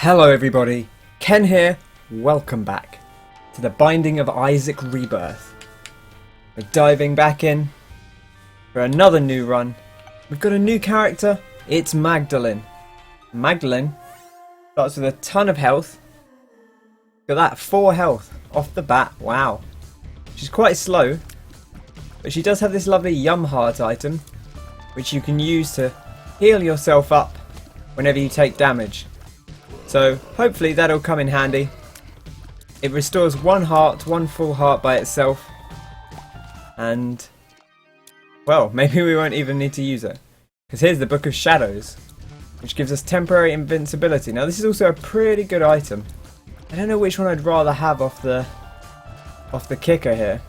Hello everybody, Ken here, welcome back to the Binding of Isaac Rebirth. We're diving back in for another new run. We've got a new character, it's Magdalene. Magdalene starts with a ton of health. Look at that, 4 health off the bat, wow. She's quite slow, but she does have this lovely Yum Heart item, which you can use to heal yourself up whenever you take damage. So hopefully that'll come in handy. It restores 1 heart, 1 full heart by itself. And, well, maybe we won't even need to use it. Because here's the Book of Shadows, which gives us temporary invincibility. Now this is also a pretty good item. I don't know which one I'd rather have off the kicker here.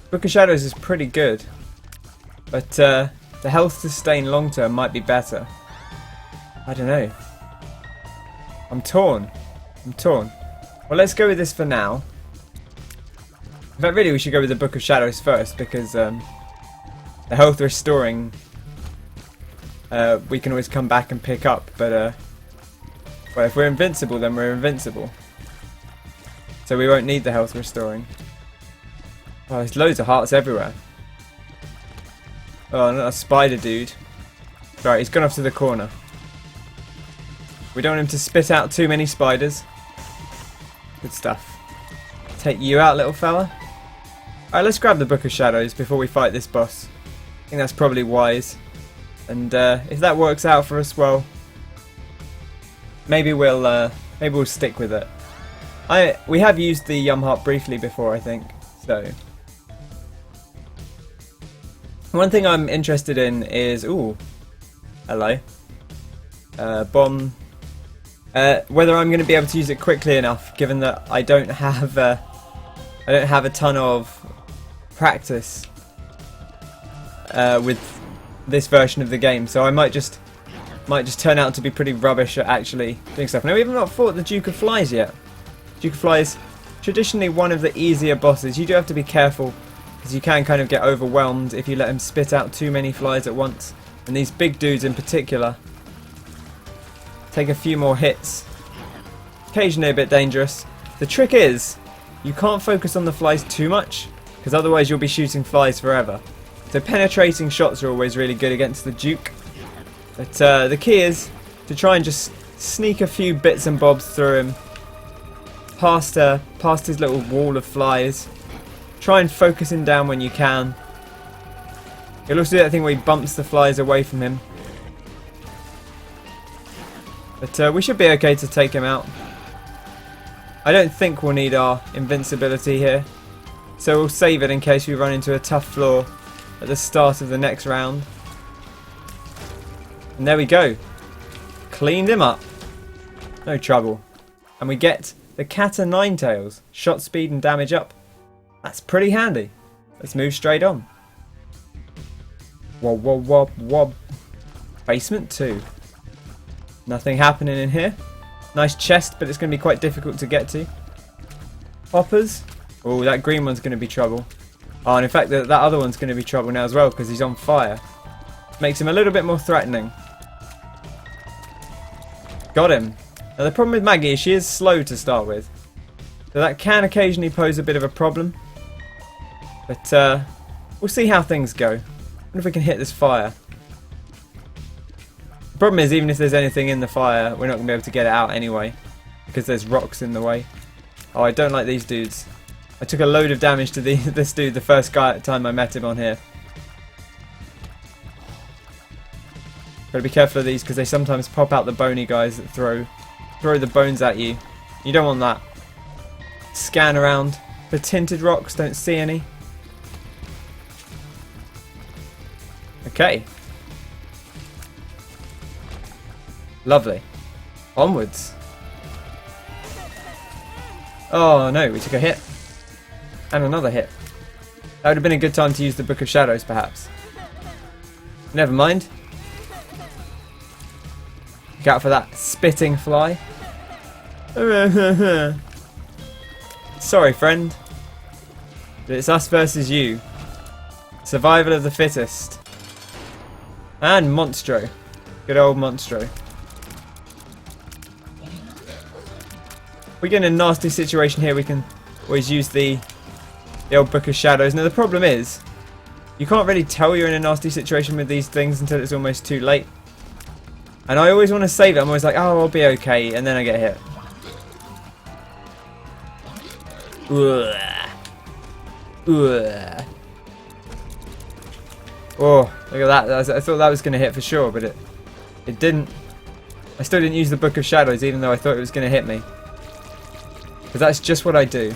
Book of Shadows is pretty good. But the health sustain long term might be better. I don't know. I'm torn. Well, let's go with this for now. In fact, really, we should go with the Book of Shadows first because the health restoring we can always come back and pick up. But well, if we're invincible, then we're invincible. So we won't need the health restoring. Oh, there's loads of hearts everywhere. Oh, not a spider dude. Right, he's gone off to the corner. We don't want him to spit out too many spiders. Good stuff. Take you out, little fella. Alright, let's grab the Book of Shadows before we fight this boss. I think that's probably wise. And if that works out for us, well, maybe we'll stick with it. We have used the Yum Heart briefly before, I think. So one thing I'm interested in is hello. Bomb. Whether I'm going to be able to use it quickly enough, given that I don't have a ton of practice with this version of the game, so I might just turn out to be pretty rubbish at actually doing stuff. Now we have not fought the Duke of Flies yet. Duke of Flies, traditionally one of the easier bosses. You do have to be careful because you can kind of get overwhelmed if you let him spit out too many flies at once, and these big dudes in particular take a few more hits. Occasionally a bit dangerous. The trick is, you can't focus on the flies too much, because otherwise you'll be shooting flies forever. So penetrating shots are always really good against the Duke. But the key is to try and just sneak a few bits and bobs through him, past his little wall of flies. Try and focus him down when you can. You'll also do that thing where he bumps the flies away from him. But we should be okay to take him out. I don't think we'll need our invincibility here, so we'll save it in case we run into a tough floor at the start of the next round. And there we go. Cleaned him up. No trouble. And we get the Cat o' Nine Tails. Shot speed and damage up. That's pretty handy. Let's move straight on. Wob wob wob wob. Basement 2. Nothing happening in here. Nice chest, but it's going to be quite difficult to get to. Hoppers. Oh, that green one's going to be trouble. Oh, and in fact, that other one's going to be trouble now as well because he's on fire. Makes him a little bit more threatening. Got him. Now the problem with Maggie is she is slow to start with, so that can occasionally pose a bit of a problem. But we'll see how things go. I wonder if we can hit this fire. The problem is, even if there's anything in the fire, we're not going to be able to get it out anyway, because there's rocks in the way. Oh, I don't like these dudes. I took a load of damage to this dude the first time I met him on here. Gotta be careful of these because they sometimes pop out the bony guys that throw the bones at you. You don't want that. Scan around for tinted rocks, don't see any. Okay. Lovely. Onwards. Oh no, we took a hit. And another hit. That would have been a good time to use the Book of Shadows, perhaps. Never mind. Look out for that spitting fly. Sorry, friend. But it's us versus you. Survival of the fittest. And Monstro. Good old Monstro. we get in a nasty situation here, we can always use the old Book of Shadows. Now the problem is, you can't really tell you're in a nasty situation with these things until it's almost too late. And I always want to save it. I'm always like, oh, I'll be okay, and then I get hit. Ugh. Ugh. Oh, look at that. I thought that was going to hit for sure, but it didn't. I still didn't use the Book of Shadows, even though I thought it was going to hit me. Because that's just what I do.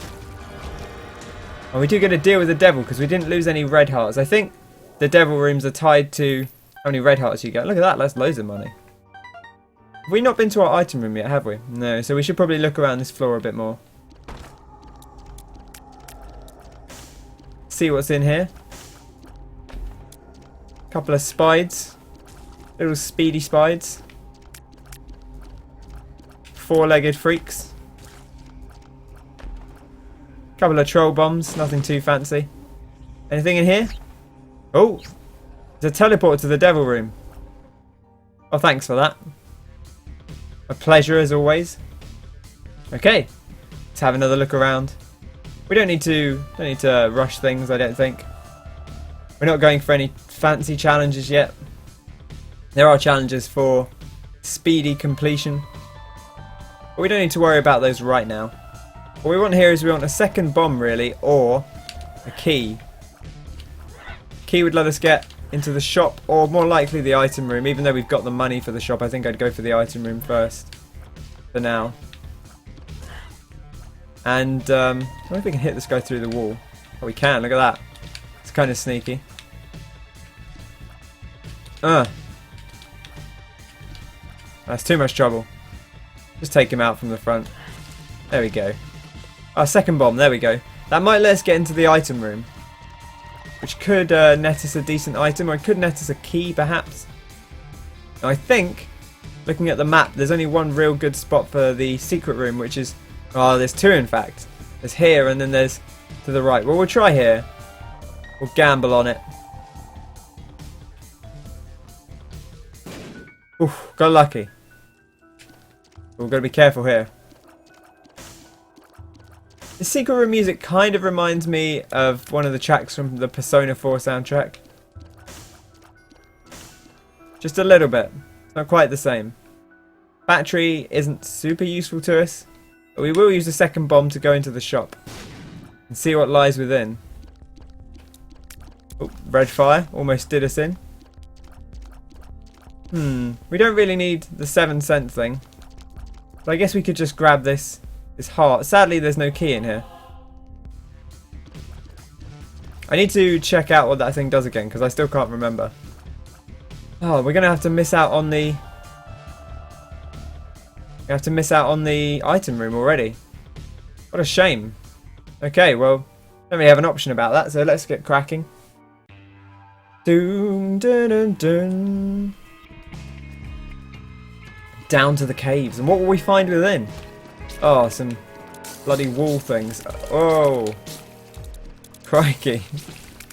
And we do get a deal with the devil, because we didn't lose any red hearts. I think the devil rooms are tied to how many red hearts you get. Look at that, that's loads of money. Have we not been to our item room yet, have we? No, so we should probably look around this floor a bit more. See what's in here. Couple of spides. Little speedy spides. Four-legged freaks. Couple of troll bombs, nothing too fancy. Anything in here? Oh! There's a teleport to the devil room. Oh, thanks for that. A pleasure as always. Okay, let's have another look around. We don't need to rush things, I don't think. We're not going for any fancy challenges yet. There are challenges for speedy completion, but we don't need to worry about those right now. What we want here is we want a second bomb really, or a key. Key would let us get into the shop, or more likely the item room. Even though we've got the money for the shop, I think I'd go for the item room first for now. And I wonder if we can hit this guy through the wall. Oh, we can. Look at that. It's kind of sneaky. That's too much trouble. Just take him out from the front. There we go. Oh, second bomb. There we go. That might let us get into the item room, which could net us a decent item, or it could net us a key, perhaps. Now, I think, looking at the map, there's only one real good spot for the secret room, which is... Oh, there's two, in fact. There's here, and then there's to the right. Well, we'll try here. We'll gamble on it. Oof, got lucky. We've got to be careful here. The secret room music kind of reminds me of one of the tracks from the Persona 4 soundtrack. Just a little bit. It's not quite the same. Battery isn't super useful to us, but we will use the second bomb to go into the shop and see what lies within. Oh, red fire almost did us in. We don't really need the 7 cent thing, but I guess we could just grab this heart. Sadly, there's no key in here. I need to check out what that thing does again, because I still can't remember. Oh, we're gonna have to miss out on the... We have to miss out on the item room already. What a shame. Okay, well, don't really have an option about that, so let's get cracking. Doom, dun, dun, dun. Down to the caves, and what will we find within? Oh, some bloody wall things. Oh, crikey.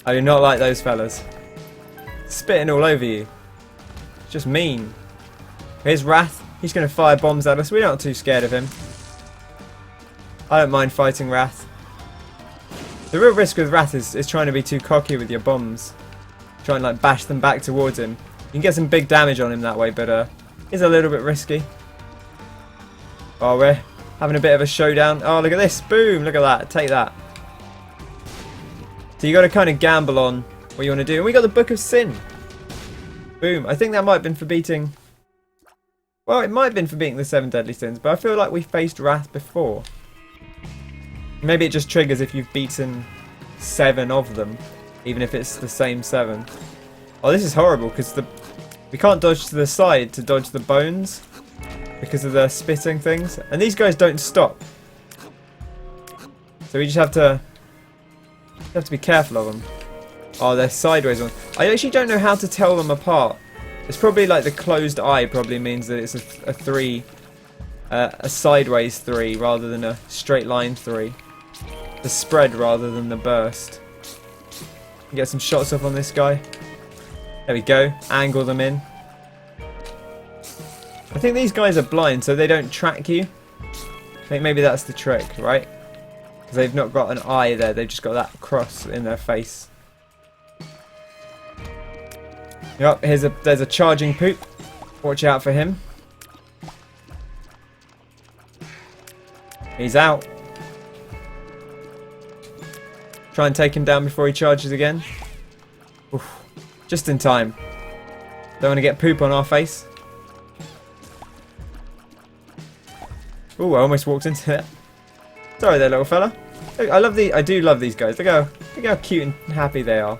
I do not like those fellas. Spitting all over you. It's just mean. Here's Wrath. He's going to fire bombs at us. We're not too scared of him. I don't mind fighting Wrath. The real risk with Wrath is trying to be too cocky with your bombs. Try and like bash them back towards him. You can get some big damage on him that way, but it's a little bit risky. Oh, we're having a bit of a showdown. Oh, look at this. Boom. Look at that. Take that. So you got to kind of gamble on what you want to do. And we got the Book of Sin. Boom. I think that might have been for beating... Well, it might have been for beating the 7 deadly sins, but I feel like we faced Wrath before. Maybe it just triggers if you've beaten 7 of them, even if it's the same 7. Oh, this is horrible, because we can't dodge to the side to dodge the bones because of the spitting things. And these guys don't stop. So we just have to be careful of them. Oh, they're sideways ones. I actually don't know how to tell them apart. It's probably like the closed eye probably means that it's a 3, a sideways 3 rather than a straight line 3. The spread rather than the burst. Get some shots off on this guy. There we go. Angle them in. I think these guys are blind, so they don't track you. I think maybe that's the trick, right? Because they've not got an eye there, they've just got that cross in their face. Yep, there's a charging poop. Watch out for him. He's out. Try and take him down before he charges again. Oof. Just in time. Don't want to get poop on our face. Ooh, I almost walked into that. Sorry there, little fella. I do love these guys. Look how cute and happy they are.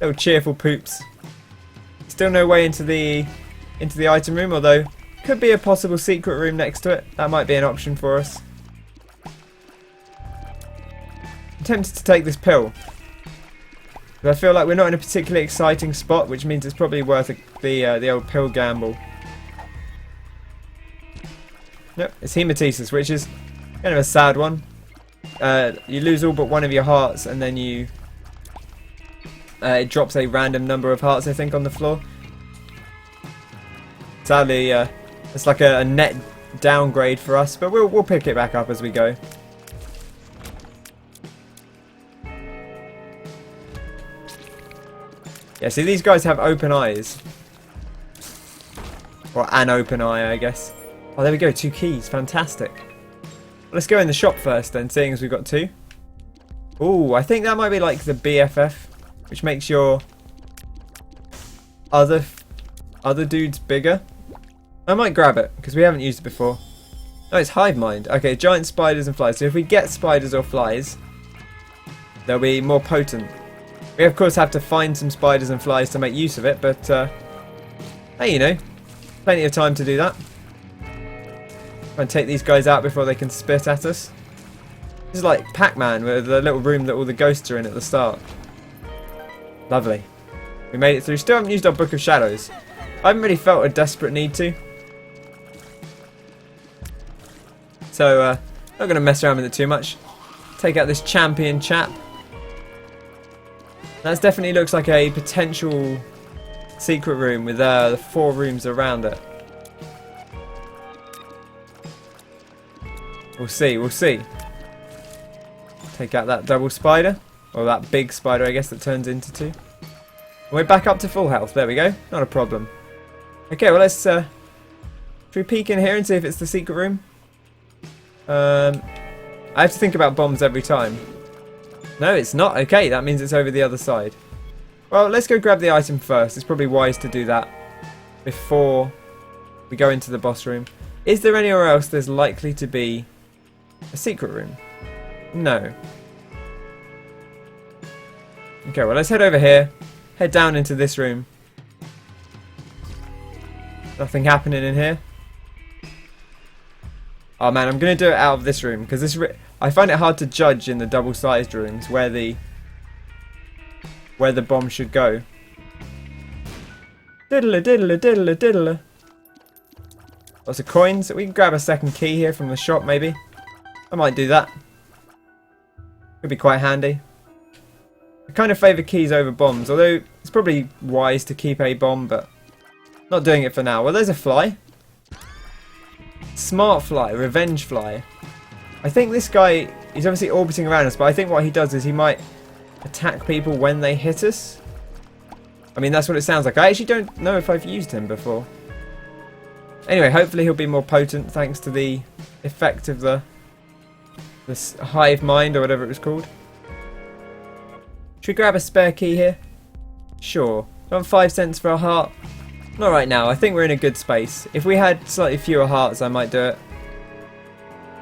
Little cheerful poops. Still no way into the item room, although could be a possible secret room next to it. That might be an option for us. I'm tempted to take this pill. But I feel like we're not in a particularly exciting spot, which means it's probably worth the old pill gamble. Nope, it's hematesis, which is kind of a sad one. You lose all but one of your hearts, and then it drops a random number of hearts, I think, on the floor. Sadly, it's like a net downgrade for us, but we'll pick it back up as we go. Yeah, see, these guys have open eyes. Or an open eye, I guess. Oh, there we go, 2 keys. Fantastic. Let's go in the shop first then, seeing as we've got 2. Ooh, I think that might be like the BFF, which makes your other dudes bigger. I might grab it, because we haven't used it before. Oh, it's hive mind. Okay, giant spiders and flies. So if we get spiders or flies, they'll be more potent. We of course have to find some spiders and flies to make use of it, but hey, you know, plenty of time to do that. Try and take these guys out before they can spit at us. This is like Pac-Man, with the little room that all the ghosts are in at the start. Lovely. We made it through. Still haven't used our Book of Shadows. I haven't really felt a desperate need to. So, not going to mess around with it too much. Take out this champion chap. That definitely looks like a potential secret room with the 4 rooms around it. We'll see, we'll see. Take out that double spider. Or that big spider, I guess, that turns into 2. We're back up to full health. There we go. Not a problem. Okay, well, let's... should we peek in here and see if it's the secret room? I have to think about bombs every time. No, it's not. Okay, that means it's over the other side. Well, let's go grab the item first. It's probably wise to do that before we go into the boss room. Is there anywhere else there's likely to be a secret room? No. Okay, well, let's head over here. Head down into this room. Nothing happening in here. Oh man, I'm going to do it out of this room because I find it hard to judge in the double-sized rooms where the bomb should go. Diddler, diddler, diddler, diddler. Lots of coins. We can grab a second key here from the shop, maybe. I might do that. Could be quite handy. I kind of favour keys over bombs, although it's probably wise to keep a bomb, but not doing it for now. Well, there's a fly. Smart fly, revenge fly. I think this guy, he's obviously orbiting around us, but I think what he does is he might attack people when they hit us. I mean, that's what it sounds like. I actually don't know if I've used him before. Anyway, hopefully he'll be more potent thanks to the effect of this hive mind or whatever it was called. Should we grab a spare key here? Sure. I want 5 cents for a heart. Not right now. I think we're in a good space. If we had slightly fewer hearts, I might do it.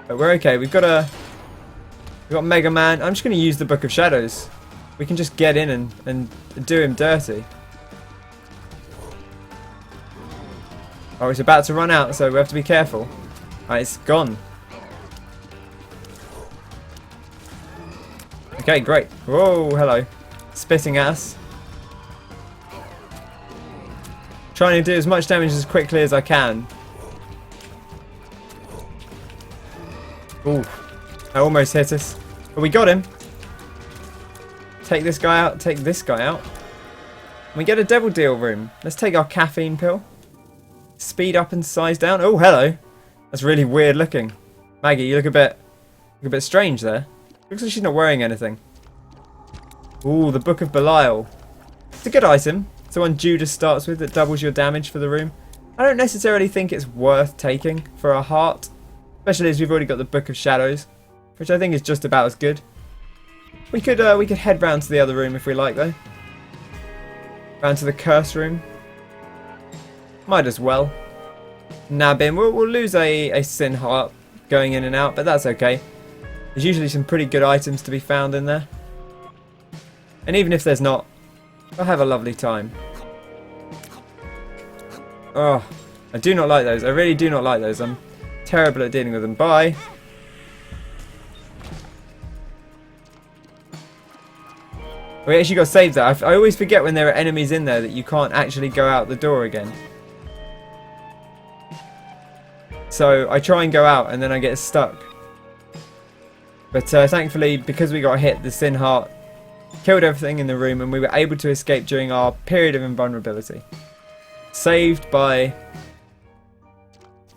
But we're okay. We've got Mega Man. I'm just going to use the Book of Shadows. We can just get in and do him dirty. Oh, it's about to run out, so we have to be careful. Alright, it's gone. Okay, great. Whoa, hello. Spitting at us. Trying to do as much damage as quickly as I can. Ooh, that almost hit us. But we got him. Take this guy out, take this guy out. And we get a devil deal room. Let's take our caffeine pill. Speed up and size down. Oh, hello. That's really weird looking. Maggie, you look a bit strange there. Looks like she's not wearing anything. Ooh, the Book of Belial. It's a good item. It's the one Judas starts with that doubles your damage for the room. I don't necessarily think it's worth taking for a heart, especially as we've already got the Book of Shadows, which I think is just about as good. We could head round to the other room if we like, though. Round to the curse room. Might as well. Nab in. We'll lose a sin heart going in and out, but that's okay. There's usually some pretty good items to be found in there. And even if there's not, I'll have a lovely time. Oh, I do not like those. I really do not like those. I'm terrible at dealing with them. Bye. We actually got saved that. I always forget when there are enemies in there that you can't actually go out the door again. So I try and go out and then I get stuck. But thankfully, because we got hit, the Sin Heart killed everything in the room and we were able to escape during our period of invulnerability. Saved by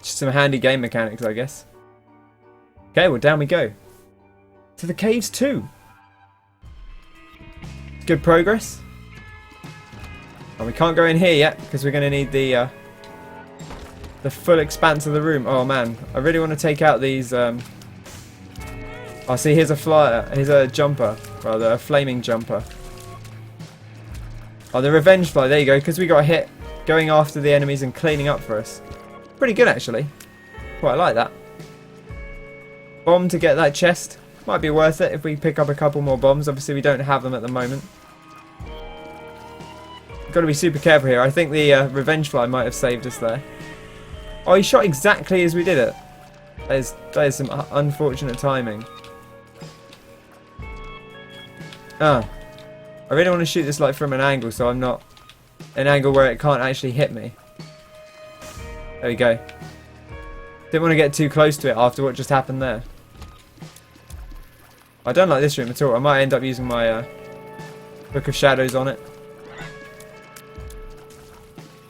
just some handy game mechanics, I guess. Okay, well down we go. To the caves too. Good progress. And we can't go in here yet because we're going to need the full expanse of the room. Oh man, I really want to take out these. Oh, see, here's a flyer. Here's a jumper, rather a flaming jumper. Oh, the revenge fly. There you go. Because we got hit going after the enemies and cleaning up for us. Pretty good actually. Quite like that. Bomb to get that chest. Might be worth it if we pick up a couple more bombs. Obviously, we don't have them at the moment. Got to be super careful here. I think the revenge fly might have saved us there. Oh, he shot exactly as we did it. That is some unfortunate timing. Ah, I really want to shoot this like from an angle, so I'm not an angle where it can't actually hit me. There we go. Didn't want to get too close to it after what just happened there. I don't like this room at all. I might end up using my Book of Shadows on it.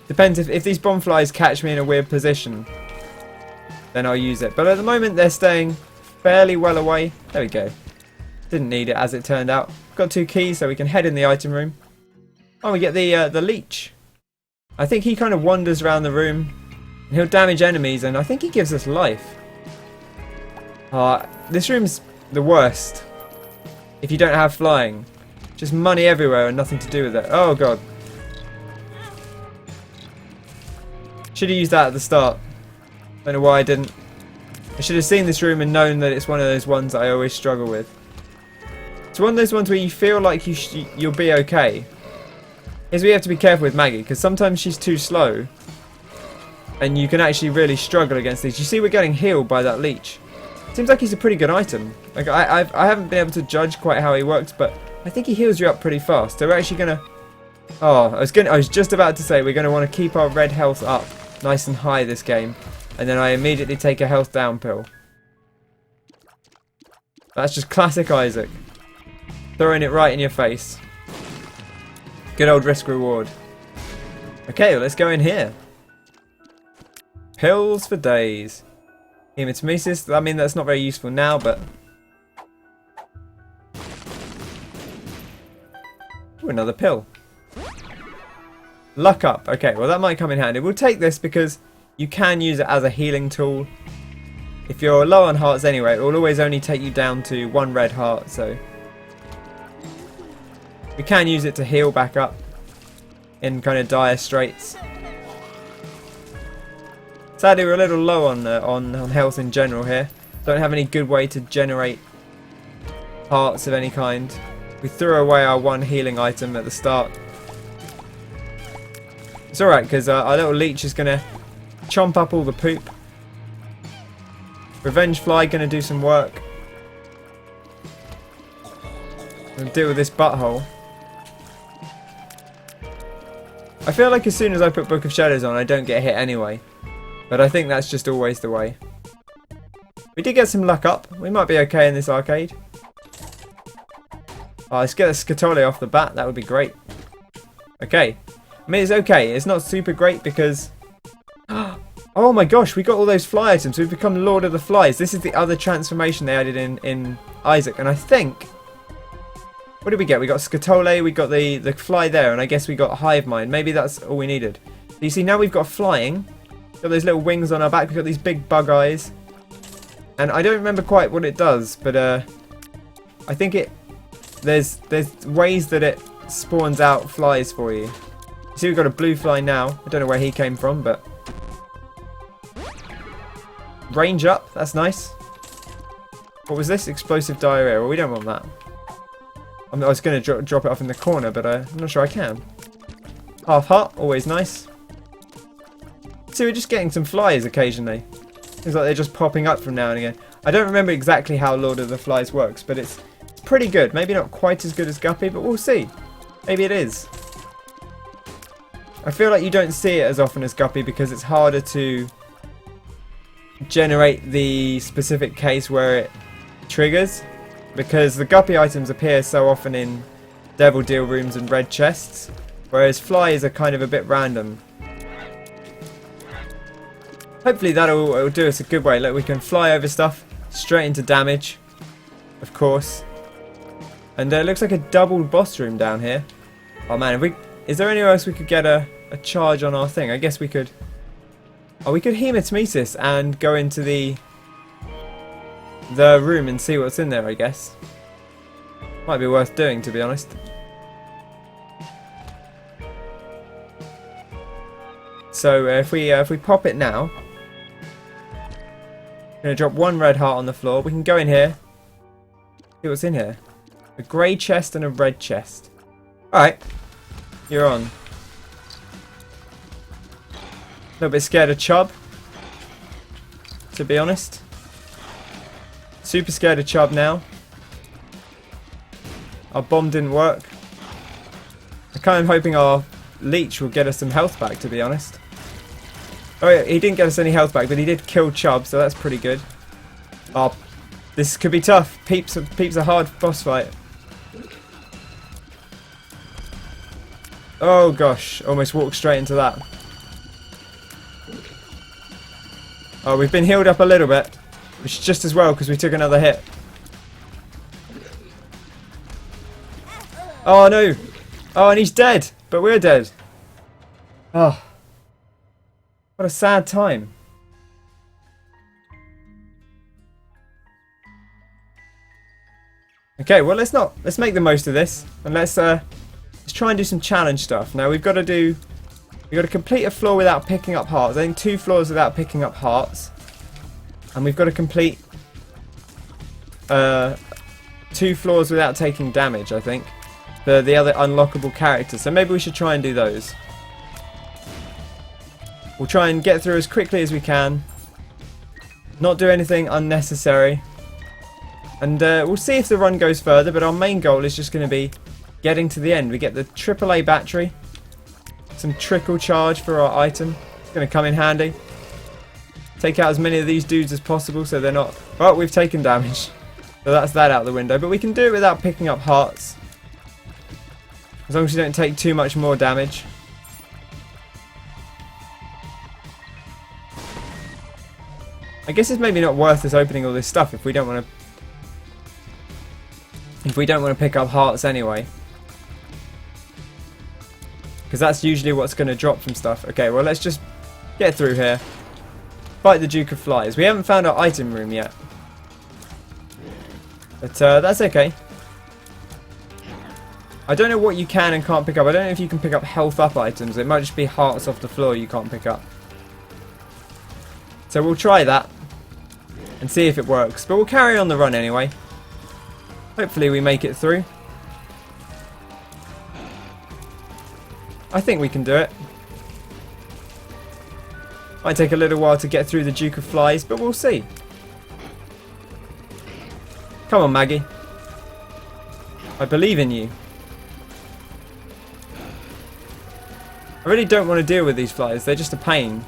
Depends if these bomb flies catch me in a weird position, then I'll use it. But at the moment they're staying fairly well away. There we go. Didn't need it as it turned out. Got 2 keys so we can head in the item room. Oh, we get the leech. I think he kind of wanders around the room and he'll damage enemies and I think he gives us life. This room's the worst if you don't have flying. Just money everywhere and nothing to do with it. Oh god. Should have used that at the start. Don't know why I didn't. I should have seen this room and known that it's one of those ones that I always struggle with. It's one of those ones where you feel like you'll be okay. Here's where you have to be careful with Maggie, because sometimes she's too slow. And you can actually really struggle against these. You see we're getting healed by that leech. Seems like he's a pretty good item. Like I haven't been able to judge quite how he works, but I think he heals you up pretty fast. So we're actually gonna... Oh, I was just about to say we're gonna want to keep our red health up nice and high this game, and then I immediately take a health down pill. That's just classic Isaac. Throwing it right in your face. Good old risk reward. Okay, well, let's go in here. Pills for days. Hematemesis, I mean that's not very useful now, but... Ooh, another pill. Luck up. Okay, well that might come in handy. We'll take this because you can use it as a healing tool. If you're low on hearts anyway, it will always only take you down to 1 red heart, so... We can use it to heal back up in kind of dire straits. Sadly, we're a little low on health in general here. Don't have any good way to generate hearts of any kind. We threw away our 1 healing item at the start. It's alright, because our little leech is going to chomp up all the poop. Revenge fly going to do some work. We'll deal with this butthole. I feel like as soon as I put Book of Shadows on, I don't get hit anyway. But I think that's just always the way. We did get some luck up. We might be okay in this arcade. Oh, let's get a Scatoli off the bat. That would be great. Okay. I mean, it's okay. It's not super great because... Oh, Oh my gosh, we got all those fly items. We've become Lord of the Flies. This is the other transformation they added in Isaac. And I think... What did we get? We got Scatole, we got the fly there, and I guess we got Hive Mind. Maybe that's all we needed. You see, now we've got flying. Got those little wings on our back. We've got these big bug eyes. And I don't remember quite what it does, but I think there's ways that it spawns out flies for you. You see, we've got a blue fly now. I don't know where he came from, but... Range up, that's nice. What was this? Explosive diarrhea. Well, we don't want that. I was going to drop it off in the corner, but I'm not sure I can. Half heart, always nice. See, we're just getting some flies occasionally. Seems like they're just popping up from now and again. I don't remember exactly how Lord of the Flies works, but it's pretty good. Maybe not quite as good as Guppy, but we'll see. Maybe it is. I feel like you don't see it as often as Guppy because it's harder to generate the specific case where it triggers. Because the Guppy items appear so often in Devil Deal rooms and red chests, whereas flies are kind of a bit random. Hopefully that'll do us a good way. Look, we can fly over stuff straight into damage, of course. And it looks like a double boss room down here. Oh man, is there anywhere else we could get a charge on our thing? I guess we could. Oh, we could Hematmesis and go into the room and see what's in there, I guess. Might be worth doing, to be honest. So if we pop it now, I'm gonna drop one red heart on the floor. We can go in here, see what's in here. A grey chest and a red chest. Alright, you're on. A little bit scared of Chubb, to be honest. Super scared of Chubb now. Our bomb didn't work. I'm kind of hoping our leech will get us some health back, to be honest. Oh yeah, he didn't get us any health back, but he did kill Chubb, so that's pretty good. Oh, this could be tough. Peeps a hard boss fight. Oh gosh, almost walked straight into that. Oh, we've been healed up a little bit. Which is just as well because we took another hit. Oh no! Oh, and he's dead, but we're dead. Oh, what a sad time. Okay, well let's make the most of this and let's try and do some challenge stuff. Now we've got to complete a floor without picking up hearts. I think 2 floors without picking up hearts. And we've got to complete 2 floors without taking damage, I think. For the other unlockable characters. So maybe we should try and do those. We'll try and get through as quickly as we can. Not do anything unnecessary. And we'll see if the run goes further. But our main goal is just going to be getting to the end. We get the AAA battery. Some trickle charge for our item. It's going to come in handy. Take out as many of these dudes as possible so they're not... Oh, we've taken damage. So that's that out the window. But we can do it without picking up hearts. As long as you don't take too much more damage. I guess it's maybe not worth us opening all this stuff if we don't want to pick up hearts anyway. Because that's usually what's going to drop from stuff. Okay, well let's just get through here. Fight the Duke of Flies. We haven't found our item room yet. But that's okay. I don't know what you can and can't pick up. I don't know if you can pick up health up items. It might just be hearts off the floor you can't pick up. So we'll try that. And see if it works. But we'll carry on the run anyway. Hopefully we make it through. I think we can do it. Might take a little while to get through the Duke of Flies, but we'll see. Come on, Maggie. I believe in you. I really don't want to deal with these flies. They're just a pain.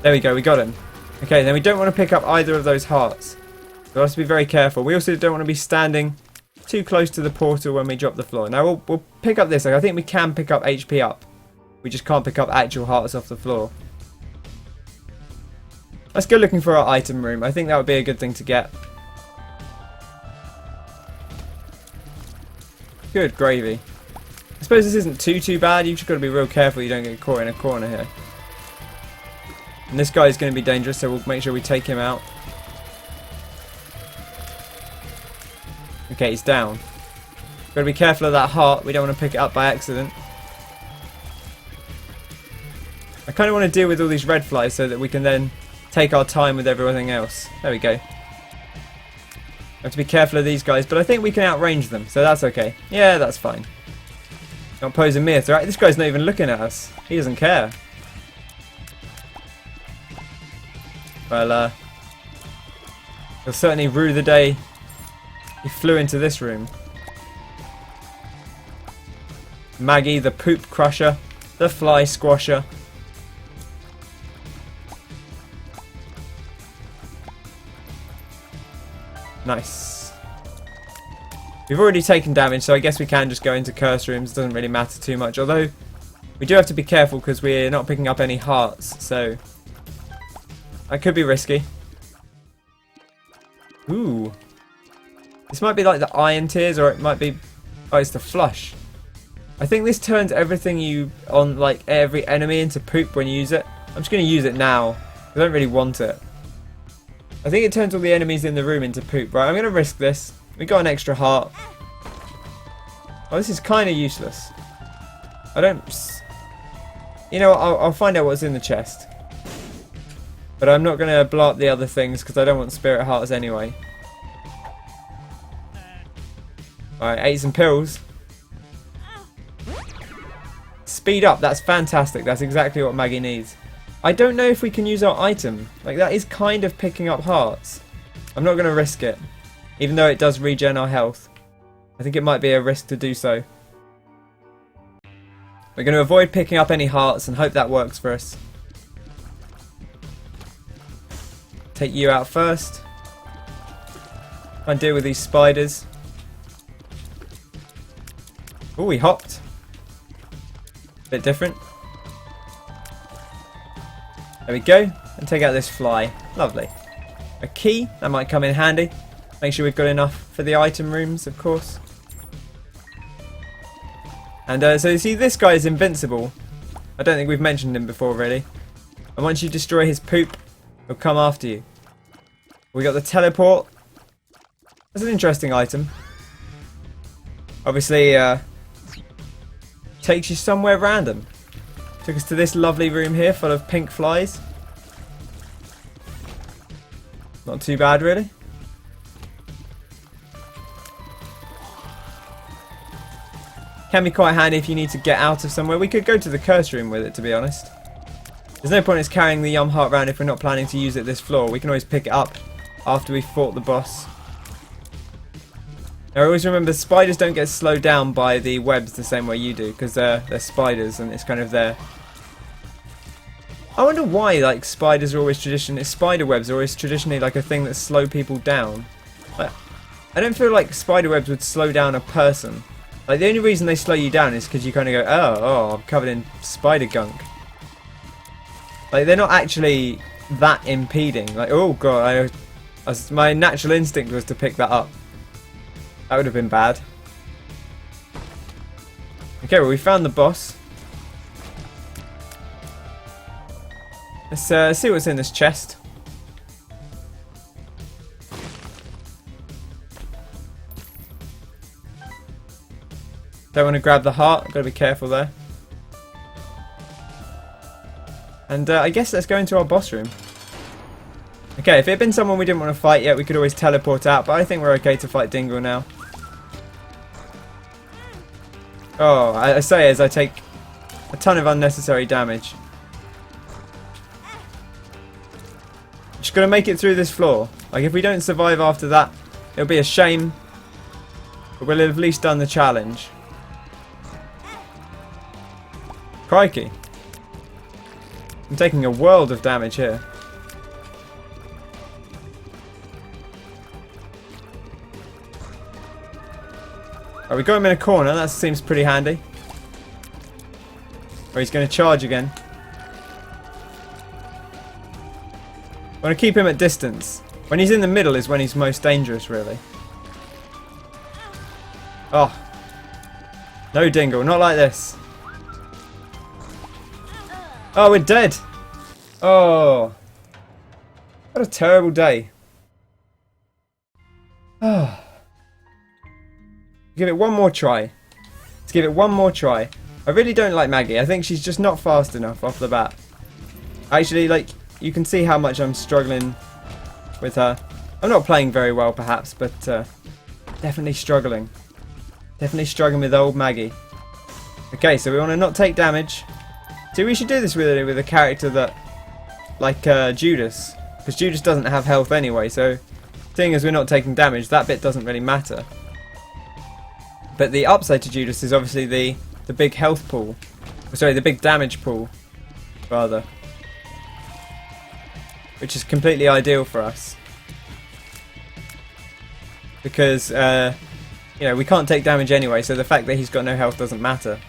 There we go, we got him. Okay, then we don't want to pick up either of those hearts. So we have to be very careful. We also don't want to be standing too close to the portal when we drop the floor. Now we'll pick up this. Like, I think we can pick up HP up. We just can't pick up actual hearts off the floor. Let's go looking for our item room. I think that would be a good thing to get. Good gravy. I suppose this isn't too bad. You've just got to be real careful you don't get caught in a corner here. And this guy is going to be dangerous, so we'll make sure we take him out. Okay, he's down. Got to be careful of that heart. We don't want to pick it up by accident. I kind of want to deal with all these red flies so that we can then take our time with everything else. There we go. Have to be careful of these guys, but I think we can outrange them, so that's okay. Yeah, that's fine. Not posing me a threat. This guy's not even looking at us. He doesn't care. Well, he'll certainly rue the day he flew into this room. Maggie, the poop crusher, the fly squasher. Nice. We've already taken damage, so I guess we can just go into curse rooms. It doesn't really matter too much. Although, we do have to be careful because we're not picking up any hearts. So, that could be risky. Ooh. This might be like the iron tears, or it might be... Oh, it's the flush. I think this turns everything on, like, every enemy into poop when you use it. I'm just going to use it now. I don't really want it. I think it turns all the enemies in the room into poop. Right, I'm going to risk this. We got an extra heart. Oh, this is kind of useless. I don't... You know what, I'll find out what's in the chest. But I'm not going to blow up the other things because I don't want spirit hearts anyway. Alright, ate some pills. Speed up, that's fantastic. That's exactly what Maggie needs. I don't know if we can use our item. Like, that is kind of picking up hearts. I'm not going to risk it. Even though it does regen our health. I think it might be a risk to do so. We're going to avoid picking up any hearts and hope that works for us. Take you out first. Try and deal with these spiders. Oh, he hopped. Bit different. There we go. And take out this fly. Lovely. A key. That might come in handy. Make sure we've got enough for the item rooms, of course. And so you see, this guy is invincible. I don't think we've mentioned him before, really. And once you destroy his poop, he'll come after you. We got the teleport. That's an interesting item. Obviously, takes you somewhere random. Took us to this lovely room here full of pink flies. Not too bad, really. Can be quite handy if you need to get out of somewhere. We could go to the curse room with it, to be honest. There's no point in us carrying the Yum Heart around if we're not planning to use it this floor. We can always pick it up after we've fought the boss. Now, always remember, spiders don't get slowed down by the webs the same way you do, because they're spiders and it's kind of their... I wonder why, like, spiders are always traditionally... Spider webs are always traditionally like a thing that slow people down. Like, I don't feel like spider webs would slow down a person. Like, the only reason they slow you down is because you kind of go, oh, I'm covered in spider gunk. Like, they're not actually that impeding. Like, oh god, my natural instinct was to pick that up. That would have been bad. Okay, well, we found the boss. Let's see what's in this chest. Don't want to grab the heart. Got to be careful there. And I guess let's go into our boss room. Okay, if it had been someone we didn't want to fight yet, we could always teleport out. But I think we're okay to fight Dingle now. Oh, I say as I take a ton of unnecessary damage. Just got to make it through this floor. Like, if we don't survive after that, it'll be a shame. But we'll have at least done the challenge. Crikey. I'm taking a world of damage here. Oh, we got him in a corner. That seems pretty handy. Oh, he's going to charge again. I want to keep him at distance. When he's in the middle is when he's most dangerous, really. Oh. No, Dingle. Not like this. Oh, we're dead. Oh. What a terrible day. Oh. Give it one more try. Let's give it one more try. I really don't like Maggie. I think she's just not fast enough off the bat. Actually, like, you can see how much I'm struggling with her. I'm not playing very well, perhaps, but definitely struggling. Definitely struggling with old Maggie. Okay, so we want to not take damage. See, we should do this with a character that, like Judas. Because Judas doesn't have health anyway, so seeing as we're not taking damage, that bit doesn't really matter. But the upside to Judas is obviously the big health pool. Sorry, the big damage pool, rather. Which is completely ideal for us. Because, you know, we can't take damage anyway, so the fact that he's got no health doesn't matter.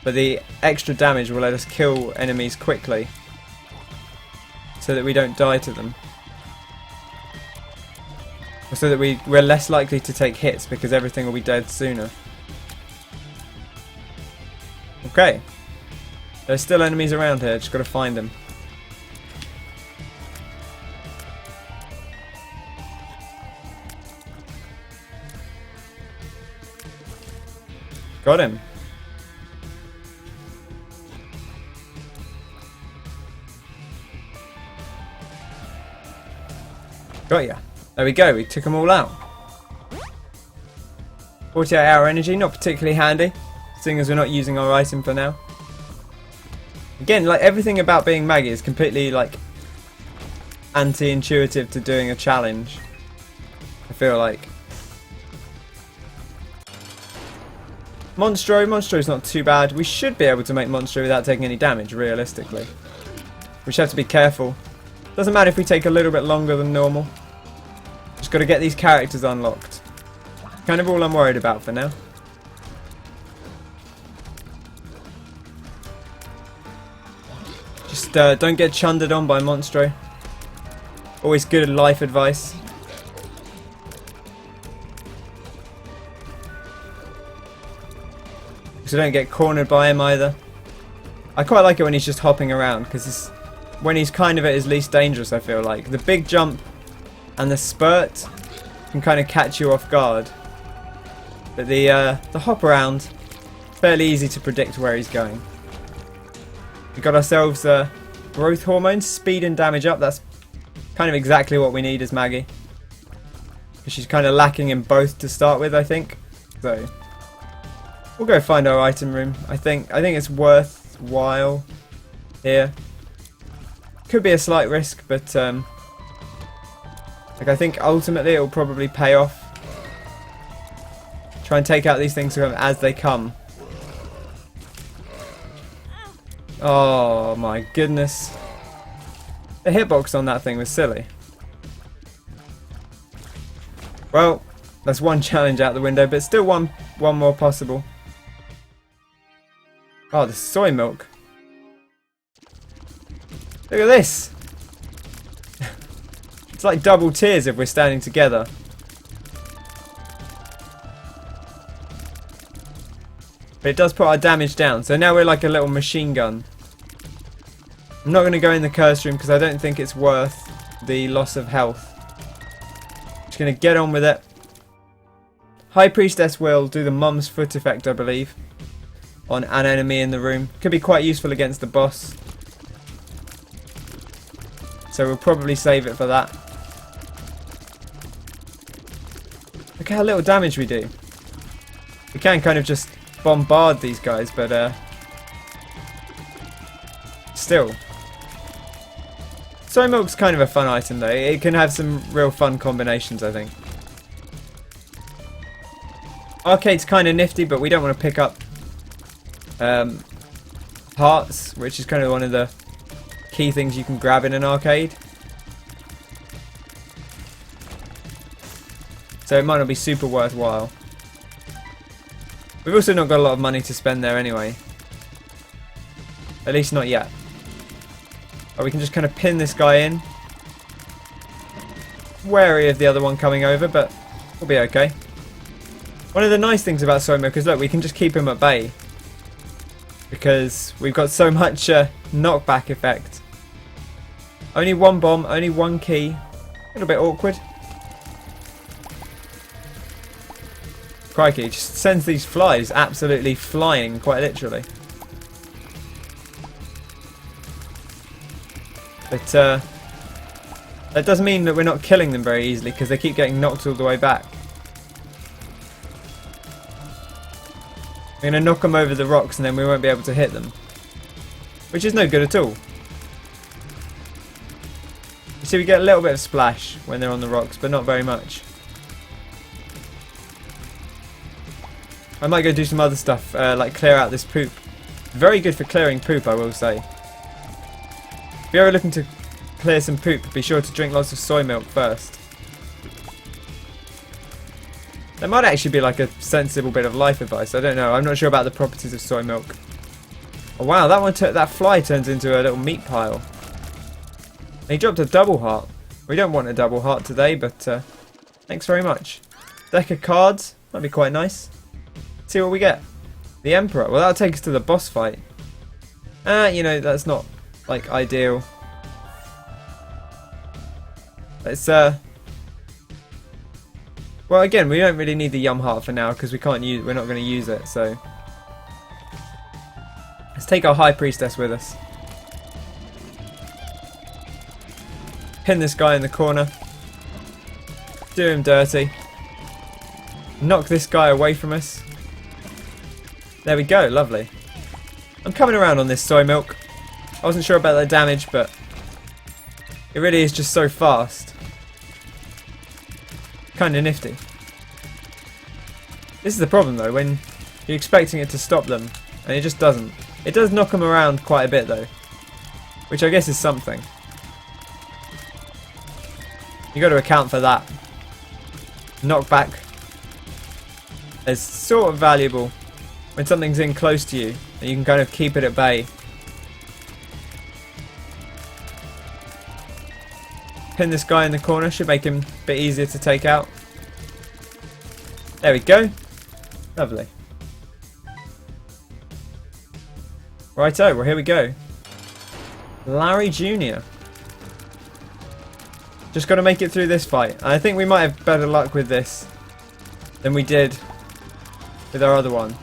But the extra damage will let us kill enemies quickly. So that we don't die to them. Or so that we're less likely to take hits because everything will be dead sooner. Okay. There's still enemies around here, just gotta find them. Got him. Got ya. There we go, we took them all out. 48-hour energy, not particularly handy, seeing as we're not using our item for now. Again, like, everything about being Maggie is completely, like, anti-intuitive to doing a challenge. I feel like. Monstro's not too bad. We should be able to make Monstro without taking any damage, realistically. We just have to be careful. Doesn't matter if we take a little bit longer than normal. Just got to get these characters unlocked. Kind of all I'm worried about for now. Just don't get chundered on by Monstro. Always good life advice. So don't get cornered by him either. I quite like it when he's just hopping around, because when he's kind of at his least dangerous, I feel like. The big jump and the spurt can kind of catch you off guard. But the hop around, fairly easy to predict where he's going. We got ourselves growth hormones, speed and damage up. That's kind of exactly what we need as Maggie. She's kind of lacking in both to start with, I think. So we'll go find our item room. I think it's worthwhile here. Could be a slight risk, but like, I think ultimately it will probably pay off. Try and take out these things as they come. Oh my goodness. The hitbox on that thing was silly. Well, that's one challenge out the window, but still one more possible. Oh, the soy milk. Look at this. It's like double tears if we're standing together. But it does put our damage down, so now we're like a little machine gun. I'm not going to go in the curse room because I don't think it's worth the loss of health. Just going to get on with it. High Priestess will do the mum's foot effect, I believe, on an enemy in the room. Could be quite useful against the boss. So we'll probably save it for that. Look how little damage we do. We can kind of just bombard these guys, but still. Soy milk's kind of a fun item though. It can have some real fun combinations, I think. Arcade's kind of nifty, but we don't want to pick up parts, which is kind of one of the key things you can grab in an arcade. So it might not be super worthwhile. We've also not got a lot of money to spend there anyway. At least not yet. But we can just kind of pin this guy in. Wary of the other one coming over, but we'll be okay. One of the nice things about soy milk is, look, we can just keep him at bay. Because we've got so much knockback effect. Only one bomb, only one key. A little bit awkward. Crikey, just sends these flies absolutely flying, quite literally. But that does mean that we're not killing them very easily because they keep getting knocked all the way back. We're going to knock them over the rocks and then we won't be able to hit them. Which is no good at all. You see, we get a little bit of splash when they're on the rocks, but not very much. I might go do some other stuff, like clear out this poop. Very good for clearing poop, I will say. If you're ever looking to clear some poop, be sure to drink lots of soy milk first. That might actually be like a sensible bit of life advice. I don't know. I'm not sure about the properties of soy milk. Oh wow, that fly turns into a little meat pile. And he dropped a double heart. We don't want a double heart today, but thanks very much. Deck of cards. Might be quite nice. Let's see what we get. The Emperor. Well, that'll take us to the boss fight. You know, that's not like ideal. Let's well, again, we don't really need the Yum Heart for now because we're not going to use it. So let's take our High Priestess with us. Pin this guy in the corner. Do him dirty. Knock this guy away from us. There we go, lovely. I'm coming around on this soy milk. I wasn't sure about the damage, but it really is just so fast. Kinda nifty. This is the problem though, when you're expecting it to stop them, and it just doesn't. It does knock them around quite a bit though, which I guess is something. You got to account for that. Knockback is sort of valuable when something's in close to you and you can kind of keep it at bay. Pin this guy in the corner, should make him a bit easier to take out. There we go. Lovely. Righto, well here we go. Larry Jr. Just got to make it through this fight. And I think we might have better luck with this than we did with our other one.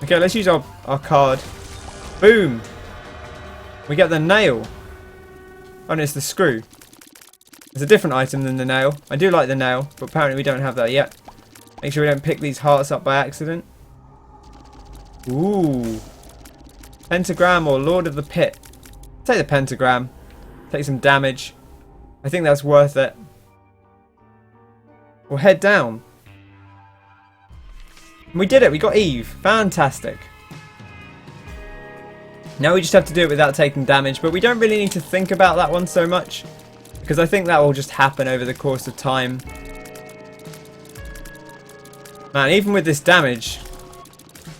Okay, let's use our card. Boom! We get the nail. Oh no, it's the screw. It's a different item than the nail. I do like the nail, but apparently we don't have that yet. Make sure we don't pick these hearts up by accident. Ooh. Pentagram or Lord of the Pit. Take the pentagram. Take some damage. I think that's worth it. We'll head down. We did it, we got Eve. Fantastic. Now we just have to do it without taking damage, but we don't really need to think about that one so much, because I think that will just happen over the course of time. Man, even with this damage,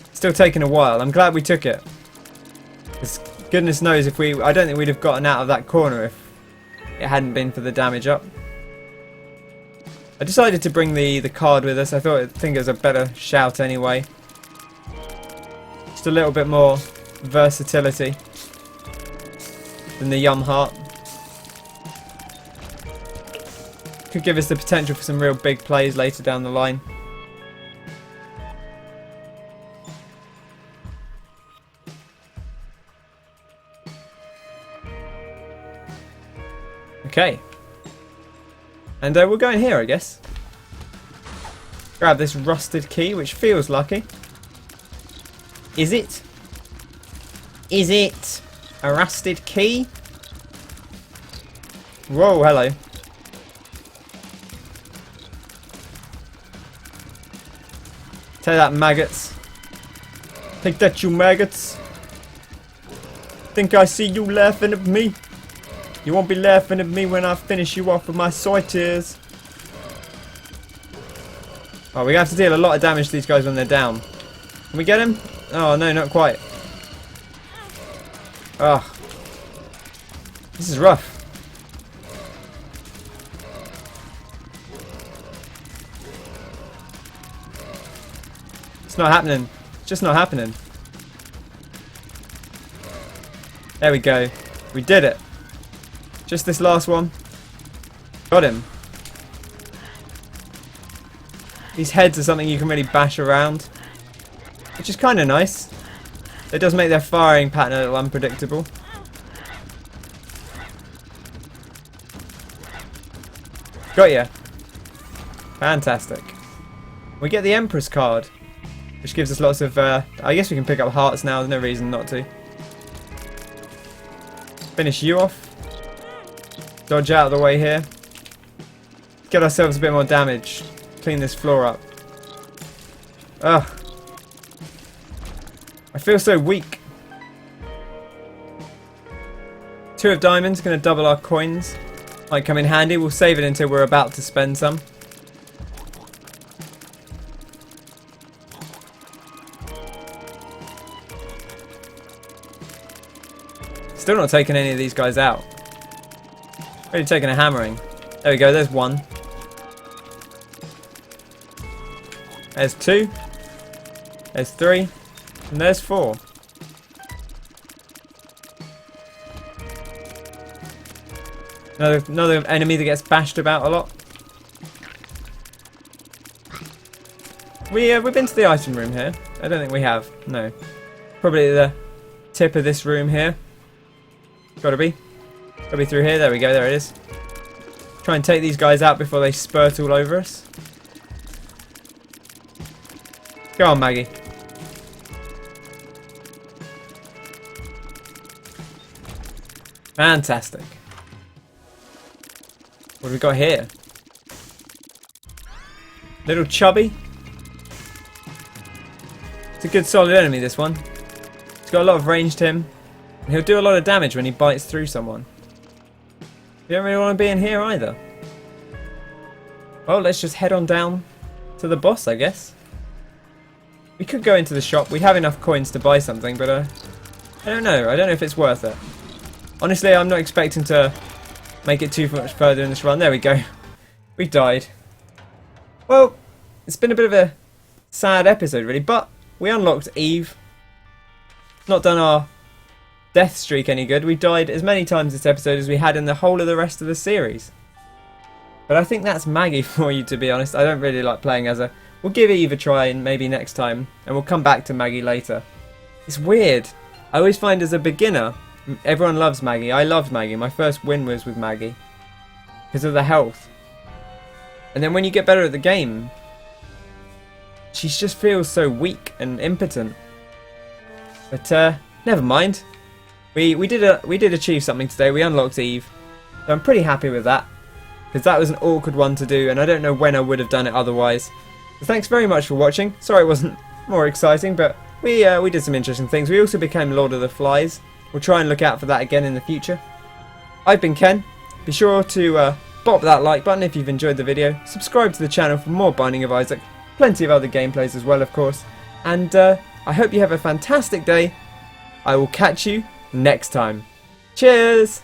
it's still taking a while. I'm glad we took it. Because goodness knows if I don't think we'd have gotten out of that corner if it hadn't been for the damage up. I decided to bring the card with us. I think it was a better shout anyway. Just a little bit more versatility than the Yum Heart. Could give us the potential for some real big plays later down the line. Okay. And we'll go in here, I guess. Grab this rusted key, which feels lucky. Is it? Is it a rusted key? Whoa, hello. Take that, maggots. Take that, you maggots. Think I see you laughing at me? You won't be laughing at me when I finish you off with my sword tears. Oh, we have to deal a lot of damage to these guys when they're down. Can we get him? Oh, no, not quite. Ugh. This is rough. It's not happening. It's just not happening. There we go. We did it. Just this last one. Got him. These heads are something you can really bash around, which is kind of nice. It does make their firing pattern a little unpredictable. Got ya. Fantastic. We get the Empress card, which gives us lots of... I guess we can pick up hearts now. There's no reason not to. Finish you off. Dodge out of the way here. Get ourselves a bit more damage. Clean this floor up. Ugh. I feel so weak. 2 of diamonds, going to double our coins. Might come in handy. We'll save it until we're about to spend some. Still not taking any of these guys out. Really taking a hammering. There we go, there's 1. There's 2. There's 3. And there's 4. Another enemy that gets bashed about a lot. We've been to the item room here. I don't think we have. No. Probably the tip of this room here. Gotta be. Gotta be through here. There we go. There it is. Try and take these guys out before they spurt all over us. Go on, Maggie. Fantastic. What have we got here? Little chubby. It's a good solid enemy, this one. He's got a lot of range to him. And he'll do a lot of damage when he bites through someone. You don't really want to be in here either. Well, let's just head on down to the boss, I guess. We could go into the shop. We have enough coins to buy something, but I don't know. I don't know if it's worth it. Honestly, I'm not expecting to make it too much further in this run. There we go. We died. Well, it's been a bit of a sad episode, really, but we unlocked Eve. Not done our death streak any good. We died as many times this episode as we had in the whole of the rest of the series. But I think that's Maggie for you, to be honest. I don't really like playing as her. We'll give Eve a try and maybe next time, and we'll come back to Maggie later. It's weird. I always find as a beginner, everyone loves Maggie. I loved Maggie. My first win was with Maggie because of the health. And then when you get better at the game, she just feels so weak and impotent. But never mind. We did achieve something today. We unlocked Eve. So I'm pretty happy with that, because that was an awkward one to do, and I don't know when I would have done it otherwise. So thanks very much for watching. Sorry it wasn't more exciting, but we did some interesting things. We also became Lord of the Flies. We'll try and look out for that again in the future. I've been Ken. Be sure to bop that like button if you've enjoyed the video. Subscribe to the channel for more Binding of Isaac. Plenty of other gameplays as well, of course. And I hope you have a fantastic day. I will catch you next time. Cheers!